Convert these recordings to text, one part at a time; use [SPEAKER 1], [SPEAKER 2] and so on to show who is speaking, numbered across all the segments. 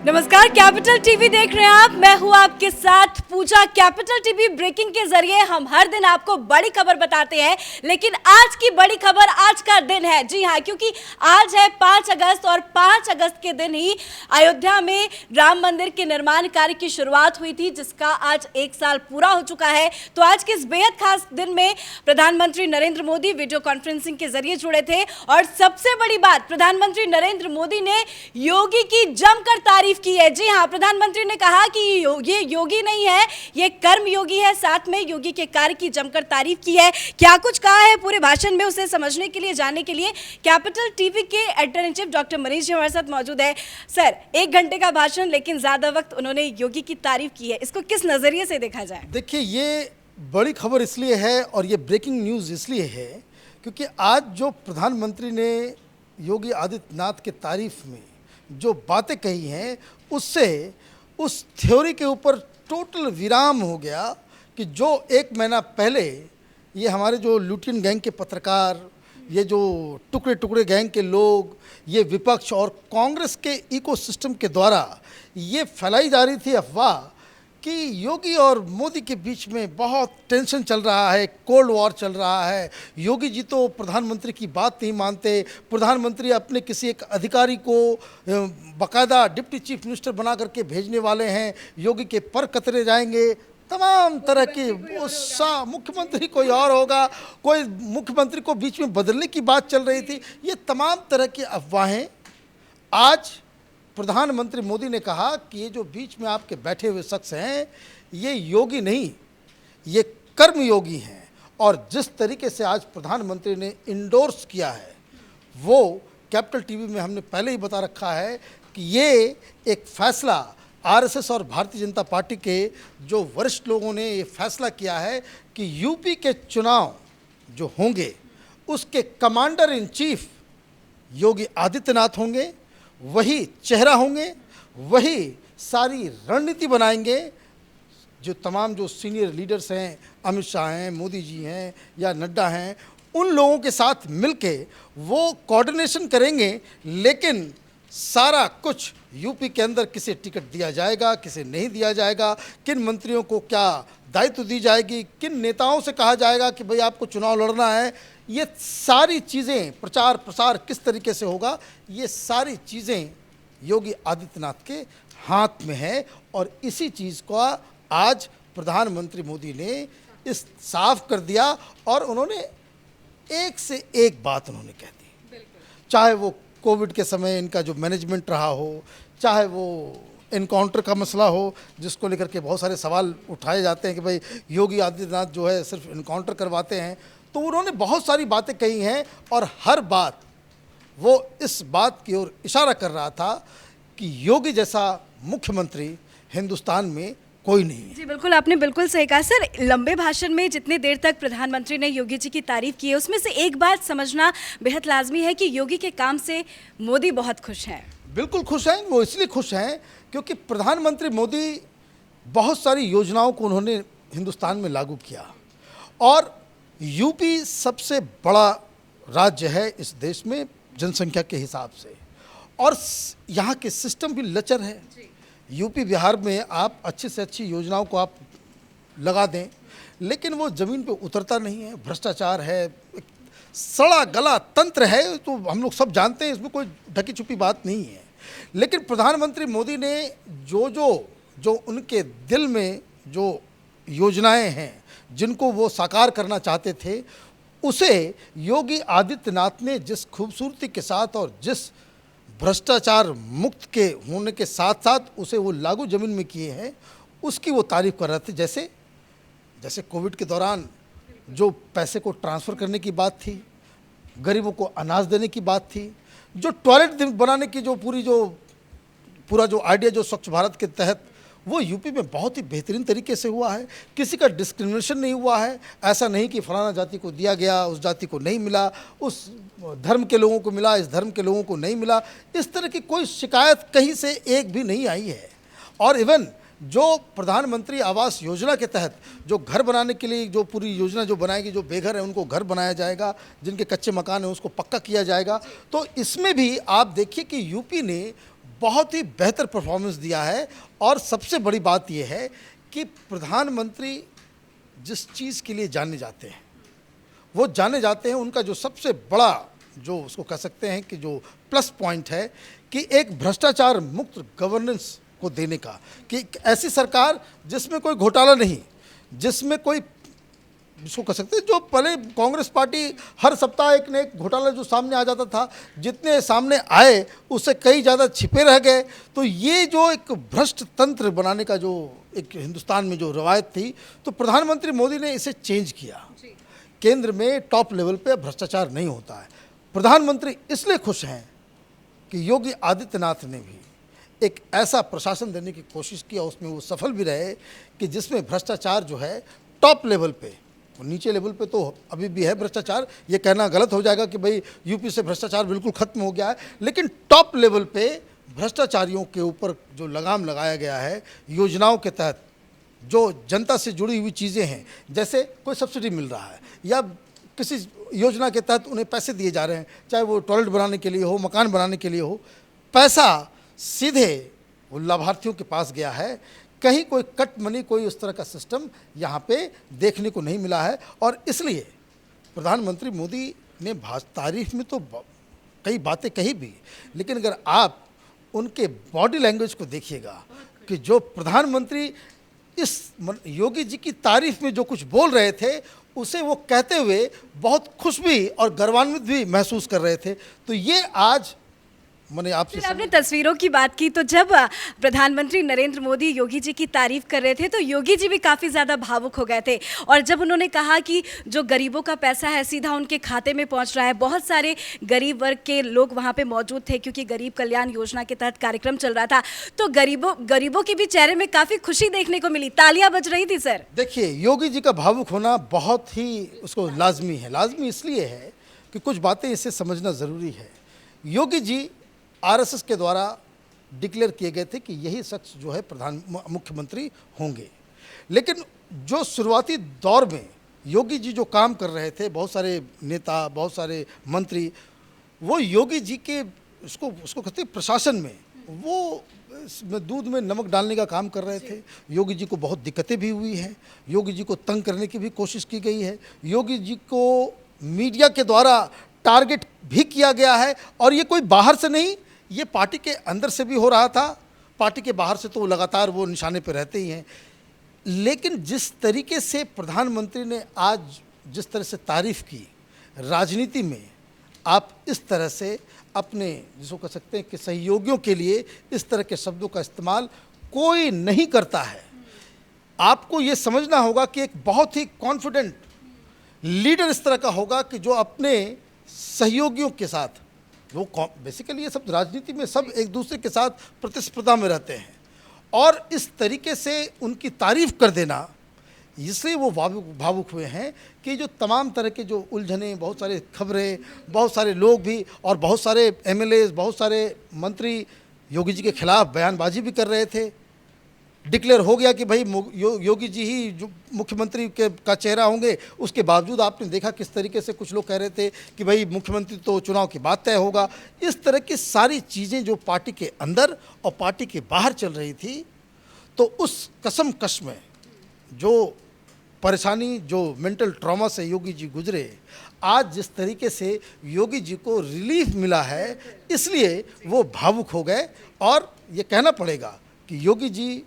[SPEAKER 1] नमस्कार, capital TV देख रहे हैं आप। मैं हूं आपके साथ पूजा। कैपिटल टीवी ब्रेकिंग के जरिए हम हर दिन आपको बड़ी खबर बताते हैं, लेकिन आज की बड़ी खबर आज का दिन है। जी हां, क्योंकि आज है 5 अगस्त और 5 अगस्त के दिन ही अयोध्या में राम मंदिर के निर्माण कार्य की शुरुआत हुई थी, जिसका आज 1 साल पूरा हो चुका है। तो आज के इस बेहद खास दिन में प्रधानमंत्री नरेंद्र मोदी वीडियो कॉन्फ्रेंसिंग के जरिए जुड़े थे और सबसे बड़ी बात, प्रधानमंत्री नरेंद्र मोदी ने योगी की जमकर तारीफ की है। जी हां, प्रधानमंत्री ने कहा कि ये योगी नहीं है, ये कर्म योगी है। साथ में योगी के कार्य की जमकर तारीफ की है। क्या कुछ कहा है पूरे भाषण में, उसे समझने के लिए, जानने के लिए कैपिटल टीवी के editor in chief doctor Manish ji हमारे साथ मौजूद है। सर, 1 घंटे का भाषण, लेकिन ज्यादा वक्त उन्होंने योगी की तारीफ की है। इसको किस नजरिए से देखा जाए?
[SPEAKER 2] देखिए, ये बड़ी खबर इसलिए है और ये ब्रेकिंग न्यूज़ इसलिए है क्योंकि आज जो प्रधानमंत्री ने योगी आदित्यनाथ के तारीफ में जो बातें कही हैं, उससे उस थ्योरी के ऊपर टोटल विराम हो गया कि जो 1 महीना पहले ये हमारे जो लुटियन गैंग के पत्रकार, ये जो टुकड़े टुकड़े गैंग के लोग, ये विपक्ष और कांग्रेस के इकोसिस्टम के द्वारा ये फैलाई जा रही थी अफवाह कि योगी और मोदी के बीच में बहुत टेंशन चल रहा है, कोल्ड वॉर चल रहा है। योगी जी तो प्रधानमंत्री की बात नहीं मानते, प्रधानमंत्री अपने किसी एक अधिकारी को बाकायदा डिप्टी चीफ मिनिस्टर बना करके भेजने वाले हैं, योगी के पर कतरे जाएंगे। तमाम तरह की मुख्यमंत्री कोई और होगा, कोई मुख्यमंत्री को बीच में बदलने की बात चल रही थी। ये तमाम तरह की अफवाहें आज प्रधानमंत्री मोदी ने कहा कि ये जो बीच में आपके बैठे हुए शख्स हैं, ये योगी नहीं, ये कर्म योगी हैं। और जिस तरीके से आज प्रधानमंत्री ने इंडोर्स किया है, वो कैपिटल टीवी में हमने पहले ही बता रखा है कि ये एक फैसला आरएसएस और भारतीय जनता पार्टी के जो वरिष्ठ लोगों ने ये फैसला किया है कि यूपी के चुनाव जो होंगे उसके commander in chief Yogi Adityanath होंगे, वही चेहरा होंगे, वही सारी रणनीति बनाएंगे। जो तमाम जो सीनियर लीडर्स हैं, अमित शाह हैं, मोदी जी हैं या नड्डा हैं, उन लोगों के साथ मिलके वो कोऑर्डिनेशन करेंगे। लेकिन सारा कुछ यूपी के अंदर किसे टिकट दिया जाएगा, किसे नहीं दिया जाएगा, किन मंत्रियों को क्या दायित्व दी जाएगी, किन नेताओं से कहा जाएगा कि भाई आपको चुनाव लड़ना है, ये सारी चीज़ें, प्रचार प्रसार किस तरीके से होगा, ये सारी चीज़ें योगी आदित्यनाथ के हाथ में है। और इसी चीज़ का आज प्रधानमंत्री मोदी ने इस साफ कर दिया और उन्होंने एक से एक बात उन्होंने कह दी। चाहे वो कोविड के समय इनका जो मैनेजमेंट रहा हो, चाहे वो इनकाउंटर का मसला हो, जिसको लेकर के बहुत सारे सवाल उठाए जाते हैं कि भाई योगी आदित्यनाथ जो है सिर्फ इनकाउंटर करवाते हैं, तो उन्होंने बहुत सारी बातें कही हैं और हर बात वो इस बात की ओर इशारा कर रहा था कि योगी जैसा मुख्यमंत्री हिंदुस्तान में कोई नहीं है।
[SPEAKER 1] जी बिल्कुल, आपने बिल्कुल सही कहा। सर, लंबे भाषण में जितनी देर तक प्रधानमंत्री ने योगी जी की तारीफ की है, उसमें से एक बात समझना बेहद लाजमी है कि योगी के काम से मोदी बहुत खुश हैं।
[SPEAKER 2] बिल्कुल खुश हैं। वो इसलिए खुश हैं क्योंकि प्रधानमंत्री मोदी बहुत सारी योजनाओं को उन्होंने हिंदुस्तान में लागू किया और यूपी सबसे बड़ा राज्य है इस देश में जनसंख्या के हिसाब से, और यहाँ के सिस्टम भी लचर है। यूपी बिहार में आप अच्छी से अच्छी योजनाओं को आप लगा दें, लेकिन वो ज़मीन पे उतरता नहीं है। भ्रष्टाचार है, सड़ा गला तंत्र है, तो हम लोग सब जानते हैं, इसमें कोई ढकी छुपी बात नहीं है। लेकिन प्रधानमंत्री मोदी ने जो उनके दिल में जो योजनाएं हैं, जिनको वो साकार करना चाहते थे, उसे योगी आदित्यनाथ ने जिस खूबसूरती के साथ और जिस भ्रष्टाचार मुक्त के होने के साथ साथ उसे वो लागू ज़मीन में किए हैं, उसकी वो तारीफ कर रहे थे। जैसे कोविड के दौरान जो पैसे को ट्रांसफ़र करने की बात थी, गरीबों को अनाज देने की बात थी, जो टॉयलेट बनाने की पूरा जो आइडिया जो स्वच्छ भारत के तहत, वो यूपी में बहुत ही बेहतरीन तरीके से हुआ है। किसी का डिस्क्रिमिनेशन नहीं हुआ है। ऐसा नहीं कि फलाना जाति को दिया गया, उस जाति को नहीं मिला, उस धर्म के लोगों को मिला, इस धर्म के लोगों को नहीं मिला। इस तरह की कोई शिकायत कहीं से एक भी नहीं आई है। और इवन जो प्रधानमंत्री आवास योजना के तहत जो घर बनाने के लिए जो पूरी योजना जो बनाएगी, जो बेघर है उनको घर बनाया जाएगा, जिनके कच्चे मकान हैं उसको पक्का किया जाएगा। तो इसमें भी आप देखिए कि यूपी ने बहुत ही बेहतर परफॉर्मेंस दिया है। और सबसे बड़ी बात यह है कि प्रधानमंत्री जिस चीज़ के लिए जाने जाते हैं वो जाने जाते हैं, उनका जो सबसे बड़ा जो उसको कह सकते हैं कि जो प्लस पॉइंट है कि एक भ्रष्टाचार मुक्त गवर्नेंस को देने का, कि एक ऐसी सरकार जिसमें कोई घोटाला नहीं, जिसमें कोई इसको कह सकते हैं, जो पहले कांग्रेस पार्टी हर सप्ताह एक न एक घोटाला जो सामने आ जाता था, जितने सामने आए उससे कई ज़्यादा छिपे रह गए। तो ये जो एक भ्रष्ट तंत्र बनाने का जो एक हिंदुस्तान में जो रवायत थी, तो प्रधानमंत्री मोदी ने इसे चेंज किया। केंद्र में टॉप लेवल पे भ्रष्टाचार नहीं होता है। प्रधानमंत्री इसलिए खुश हैं कि योगी आदित्यनाथ ने भी एक ऐसा प्रशासन देने की कोशिश की और उसमें वो सफल भी रहे कि जिसमें भ्रष्टाचार जो है टॉप लेवल पे, नीचे लेवल पे तो अभी भी है भ्रष्टाचार, ये कहना गलत हो जाएगा कि भाई यूपी से भ्रष्टाचार बिल्कुल खत्म हो गया है, लेकिन टॉप लेवल पे भ्रष्टाचारियों के ऊपर जो लगाम लगाया गया है योजनाओं के तहत, जो जनता से जुड़ी हुई चीज़ें हैं, जैसे कोई सब्सिडी मिल रहा है या किसी योजना के तहत उन्हें पैसे दिए जा रहे हैं, चाहे वो टॉयलेट बनाने के लिए हो, मकान बनाने के लिए हो, पैसा सीधे वो लाभार्थियों के पास गया है। कहीं कोई कट मनी, कोई उस तरह का सिस्टम यहाँ पे देखने को नहीं मिला है। और इसलिए प्रधानमंत्री मोदी ने तारीफ में तो कई बातें कही भी, लेकिन अगर आप उनके बॉडी लैंग्वेज को देखिएगा कि जो प्रधानमंत्री इस योगी जी की तारीफ में जो कुछ बोल रहे थे, उसे वो कहते हुए बहुत खुश भी और गर्वान्वित भी महसूस कर रहे थे। तो ये आज मैंने आपसे
[SPEAKER 1] आपने तस्वीरों की बात की, तो जब प्रधानमंत्री नरेंद्र मोदी योगी जी की तारीफ कर रहे थे तो योगी जी भी काफ़ी ज़्यादा भावुक हो गए थे। और जब उन्होंने कहा कि जो गरीबों का पैसा है सीधा उनके खाते में पहुंच रहा है, बहुत सारे गरीब वर्ग के लोग वहां पे मौजूद थे क्योंकि गरीब कल्याण योजना के तहत कार्यक्रम चल रहा था, तो गरीबों के भी चेहरे में काफ़ी खुशी देखने को मिली, तालियां बज रही थी। सर
[SPEAKER 2] देखिए, योगी जी का भावुक होना बहुत ही उसको लाजमी है। लाजमी इसलिए है कि कुछ बातें इसे समझना ज़रूरी है। योगी जी आरएसएस के द्वारा डिक्लेयर किए गए थे कि यही शख्स जो है मुख्यमंत्री होंगे, लेकिन जो शुरुआती दौर में योगी जी जो काम कर रहे थे, बहुत सारे नेता, बहुत सारे मंत्री, वो योगी जी के उसको कहते हैं प्रशासन में वो दूध में नमक डालने का काम कर रहे थे। योगी जी को बहुत दिक्कतें भी हुई हैं, योगी जी को तंग करने की भी कोशिश की गई है, योगी जी को मीडिया के द्वारा टारगेट भी किया गया है। और ये कोई बाहर से नहीं, ये पार्टी के अंदर से भी हो रहा था, पार्टी के बाहर से तो लगातार वो निशाने पर रहते ही हैं। लेकिन जिस तरीके से प्रधानमंत्री ने आज जिस तरह से तारीफ की, राजनीति में आप इस तरह से अपने जिसको कह सकते हैं कि सहयोगियों के लिए इस तरह के शब्दों का इस्तेमाल कोई नहीं करता है। आपको ये समझना होगा कि एक बहुत ही कॉन्फिडेंट लीडर इस तरह का होगा कि जो अपने सहयोगियों के साथ, वो बेसिकली ये सब राजनीति में सब एक दूसरे के साथ प्रतिस्पर्धा में रहते हैं, और इस तरीके से उनकी तारीफ कर देना, इसलिए वो भावुक हुए हैं कि जो तमाम तरह के जो उलझने, बहुत सारे खबरें, बहुत सारे लोग भी और बहुत सारे एमएलए, बहुत सारे मंत्री योगी जी के खिलाफ बयानबाजी भी कर रहे थे। डिक्लेयर हो गया कि भाई योगी जी ही जो मुख्यमंत्री का चेहरा होंगे। उसके बावजूद आपने देखा किस तरीके से कुछ लोग कह रहे थे कि भाई मुख्यमंत्री तो चुनाव के बाद तय होगा। इस तरह की सारी चीज़ें जो पार्टी के अंदर और पार्टी के बाहर चल रही थी, तो उस कसमकश में जो परेशानी, जो मेंटल ट्रॉमा से योगी जी गुजरे, आज जिस तरीके से योगी जी को रिलीफ मिला है, इसलिए वो भावुक हो गए। और ये कहना पड़ेगा कि योगी जी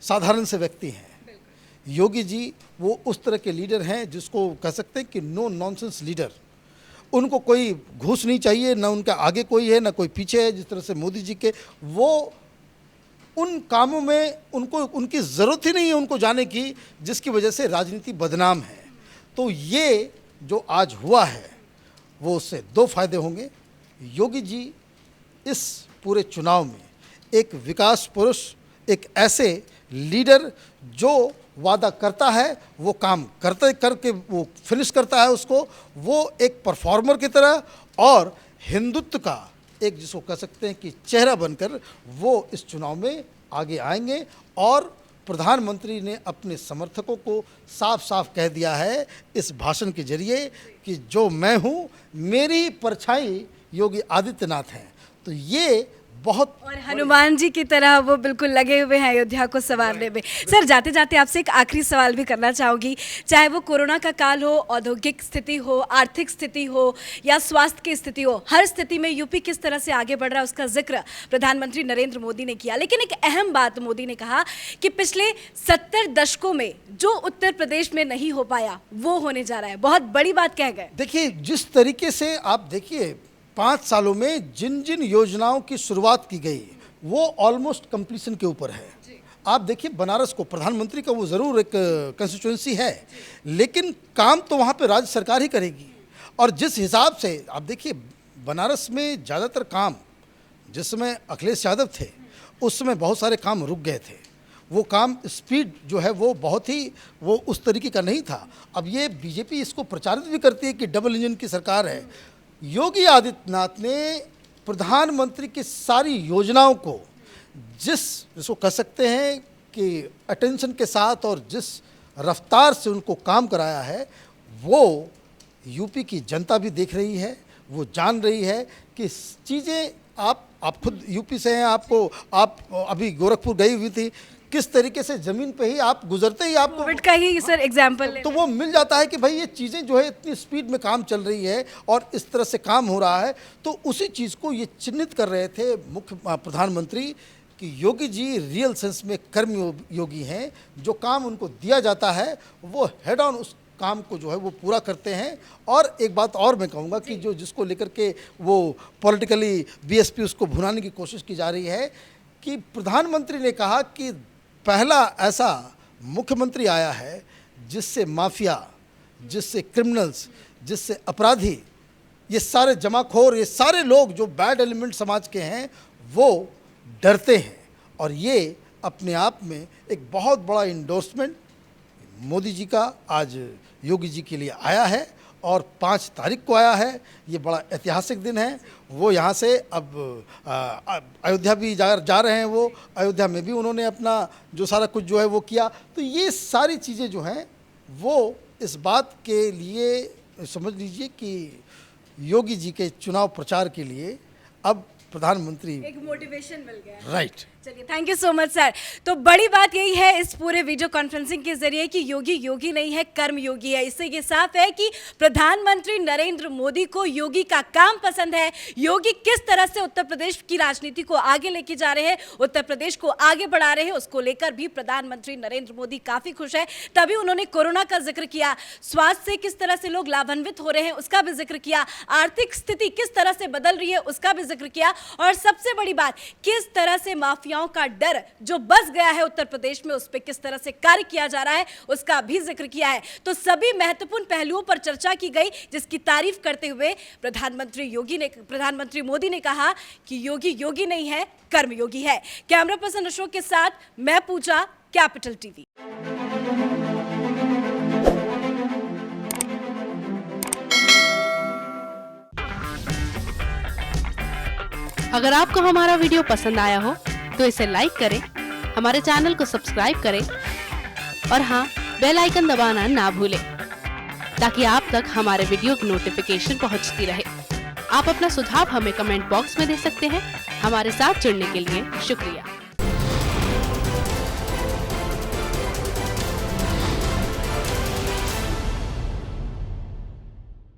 [SPEAKER 2] साधारण से व्यक्ति हैं। योगी जी वो उस तरह के लीडर हैं जिसको कह सकते हैं कि नो नॉनसेंस लीडर। उनको कोई घूस नहीं चाहिए, ना उनका आगे कोई है ना कोई पीछे है। जिस तरह से मोदी जी के, वो उन कामों में उनको उनकी ज़रूरत ही नहीं है उनको जाने की, जिसकी वजह से राजनीति बदनाम है। तो ये जो आज हुआ है वो उससे दो फायदे होंगे। योगी जी इस पूरे चुनाव में एक विकास पुरुष, एक ऐसे लीडर जो वादा करता है वो काम करके वो फिनिश करता है उसको, वो एक परफॉर्मर की तरह और हिंदुत्व का एक जिसको कह सकते हैं कि चेहरा बनकर वो इस चुनाव में आगे आएंगे। और प्रधानमंत्री ने अपने समर्थकों को साफ साफ कह दिया है इस भाषण के जरिए कि जो मैं हूँ, मेरी परछाई योगी आदित्यनाथ हैं। तो ये बहुत।
[SPEAKER 1] और हनुमान जी की तरह वो बिल्कुल लगे हुए हैं अयोध्या को संवारने में। सर, जाते जाते आपसे एक आखिरी सवाल भी करना चाहूँगी, चाहे वो कोरोना का काल हो, औद्योगिक स्थिति हो, आर्थिक स्थिति हो या स्वास्थ्य की स्थिति हो, हर स्थिति में यूपी किस तरह से आगे बढ़ रहा है उसका जिक्र प्रधानमंत्री नरेंद्र मोदी ने किया। लेकिन एक अहम बात मोदी ने कहा कि पिछले 70 दशकों में जो उत्तर प्रदेश में नहीं हो पाया वो होने जा रहा है। बहुत बड़ी बात कह गए।
[SPEAKER 2] देखिए, जिस तरीके से आप देखिए 5 सालों में जिन जिन योजनाओं की शुरुआत की गई वो ऑलमोस्ट कंप्लीशन के ऊपर है। आप देखिए बनारस को, प्रधानमंत्री का वो ज़रूर एक कंस्टिट्यूंसी है, लेकिन काम तो वहाँ पे राज्य सरकार ही करेगी। और जिस हिसाब से आप देखिए बनारस में ज़्यादातर काम, जिस समय अखिलेश यादव थे उस समय बहुत सारे काम रुक गए थे। वो काम स्पीड जो है वो बहुत ही वो उस तरीके का नहीं था। अब ये बीजेपी इसको प्रचारित भी करती है कि डबल इंजन की सरकार है। योगी आदित्यनाथ ने प्रधानमंत्री की सारी योजनाओं को जिसको कह सकते हैं कि अटेंशन के साथ और जिस रफ्तार से उनको काम कराया है, वो यूपी की जनता भी देख रही है, वो जान रही है कि चीज़ें आप खुद यूपी से हैं, आप अभी गोरखपुर गई हुई थी, किस तरीके से ज़मीन पे ही आप गुजरते ही आपको
[SPEAKER 1] कोविड का ही सर एग्जाम्पल
[SPEAKER 2] तो वो मिल जाता है कि भाई ये चीज़ें जो है इतनी स्पीड में काम चल रही है और इस तरह से काम हो रहा है। तो उसी चीज़ को ये चिन्हित कर रहे थे मुख्य प्रधानमंत्री कि योगी जी रियल सेंस में कर्म योगी हैं। जो काम उनको दिया जाता है वो हेड ऑन उस काम को जो है वो पूरा करते हैं। और एक बात और मैं कहूँगा कि जो जिसको लेकर के वो पॉलिटिकली बीएसपी उसको भुनाने की कोशिश की जा रही है कि प्रधानमंत्री ने कहा कि पहला ऐसा मुख्यमंत्री आया है जिससे माफिया, जिससे क्रिमिनल्स, जिससे अपराधी, ये सारे जमाखोर, ये सारे लोग जो बैड एलिमेंट समाज के हैं वो डरते हैं। और ये अपने आप में एक बहुत बड़ा इंडोर्समेंट मोदी जी का आज योगी जी के लिए आया है और 5 तारीख को आया है। ये बड़ा ऐतिहासिक दिन है। वो यहाँ से अब अयोध्या भी जा रहे हैं। वो अयोध्या में भी उन्होंने अपना जो सारा कुछ जो है वो किया। तो ये सारी चीज़ें जो हैं वो इस बात के लिए समझ लीजिए कि योगी जी के चुनाव प्रचार के लिए अब प्रधानमंत्री
[SPEAKER 1] एक मोटिवेशन मिल गया।
[SPEAKER 2] राइट।
[SPEAKER 1] चलिए, thank you so much sir. तो बड़ी बात यही है इस पूरे वीडियो कॉन्फ्रेंसिंग के जरिए कि योगी योगी नहीं है, कर्म योगी है। इससे ये साफ है कि प्रधानमंत्री नरेंद्र मोदी को योगी का काम पसंद है। योगी किस तरह से उत्तर प्रदेश की राजनीति को आगे लेके जा रहे हैं, उत्तर प्रदेश को आगे बढ़ा रहे हैं, उसको लेकर भी प्रधानमंत्री नरेंद्र मोदी काफी खुश है। तभी उन्होंने कोरोना का जिक्र किया, स्वास्थ्य से किस तरह से लोग लाभान्वित हो रहे हैं उसका भी जिक्र किया, आर्थिक स्थिति किस तरह से बदल रही है उसका भी जिक्र किया, और सबसे बड़ी बात किस तरह से माफियाओं का डर जो बस गया है उत्तर प्रदेश में उस पर किस तरह से कार्य किया जा रहा है उसका भी जिक्र किया है। तो सभी महत्वपूर्ण पहलुओं पर चर्चा की गई, जिसकी तारीफ करते हुए प्रधानमंत्री मोदी ने कहा कि योगी योगी नहीं है, कर्म योगी है। कैमरा पर्सन अशोक के साथ मैं पूजा, कैपिटल टीवी।
[SPEAKER 3] अगर आपको हमारा वीडियो पसंद आया हो तो इसे लाइक करें, हमारे चैनल को सब्सक्राइब करें और हाँ, बेल आइकन दबाना ना भूलें ताकि आप तक हमारे वीडियो की नोटिफिकेशन पहुंचती रहे। आप अपना सुझाव हमें कमेंट बॉक्स में दे सकते हैं। हमारे साथ जुड़ने के लिए शुक्रिया।